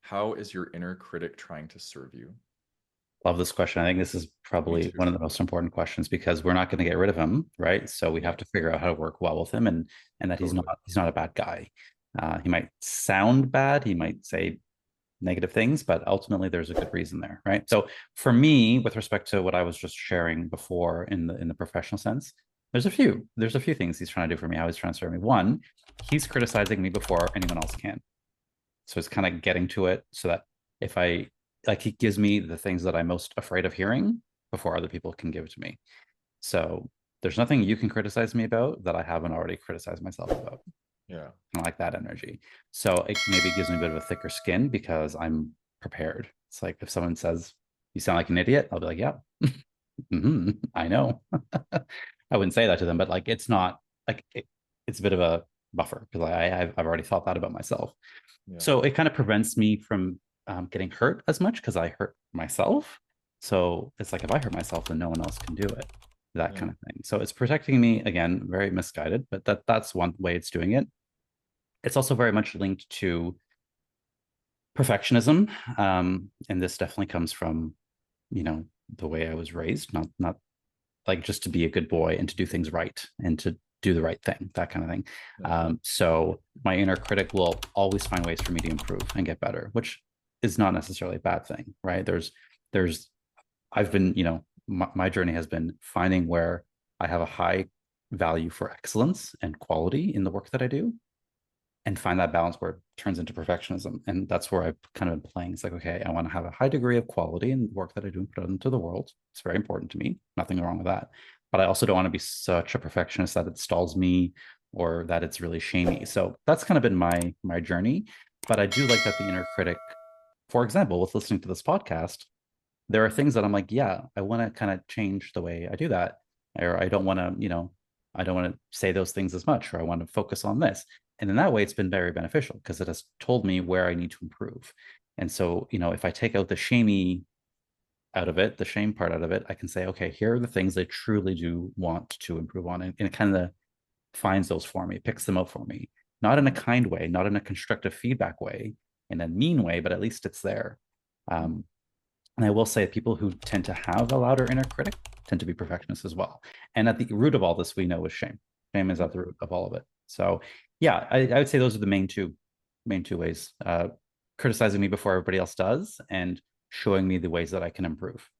How is your inner critic trying to serve you? Love this question. I think this is Me probably too. one of the most important questions because we're not going to get rid of him, right? So we Yeah, have to figure out how to work well with him and that totally. he's not a bad guy. He might sound bad, he might say negative things, but ultimately there's a good reason there, right? So for me, with respect to what I was just sharing before in the professional sense, there's a few things he's trying to do for me. How he's trying to serve me. One, he's criticizing me before anyone else can. So it's kind of getting to it so that if I like, he gives me the things that I'm most afraid of hearing before other people can give it to me. So there's nothing you can criticize me about that I haven't already criticized myself about. Yeah. I like that energy. So it maybe gives me a bit of a thicker skin because I'm prepared. It's like if someone says, "You sound like an idiot," I'll be like, "Yeah, I know." I wouldn't say that to them, but like it's not like it's a bit of a buffer because I've already thought that about myself. Yeah. So it kind of prevents me from getting hurt as much because I hurt myself. So it's like if I hurt myself, then no one else can do it. That Yeah. kind of thing. So it's protecting me again, very misguided, but that's one way it's doing it. It's also very much linked to perfectionism, and this definitely comes from the way I was raised, not like just to be a good boy and to do things right and to do the right thing, that kind of thing. Yeah. So my inner critic will always find ways for me to improve and get better, which is not necessarily a bad thing, right? There's I've been, my journey has been finding where I have a high value for excellence and quality in the work that I do and find that balance where it turns into perfectionism. And that's where I've kind of been playing. It's like, okay, I want to have a high degree of quality in the work that I do and put it into the world. It's very important to me. Nothing wrong with that. But I also don't want to be such a perfectionist that it stalls me or that it's really shamey. So that's kind of been my journey. But I do like that the inner critic, for example, with listening to this podcast, there are things that I'm like, yeah, I want to kind of change the way I do that. Or I don't want to, I don't want to say those things as much, or I want to focus on this. And in that way, it's been very beneficial because it has told me where I need to improve. And so, if I take out the shamey out of it, the shame part out of it, I can say, okay, here are the things I truly do want to improve on. And it kind of finds those for me, picks them out for me, not in a kind way, not in a constructive feedback way, in a mean way, but at least it's there. Um, and I will say people who tend to have a louder inner critic tend to be perfectionists as well. And at the root of all this, we know is shame. Shame is Yeah. at the root of all of it. So yeah, I would say those are the main two ways. Criticizing me before everybody else does and showing me the ways that I can improve.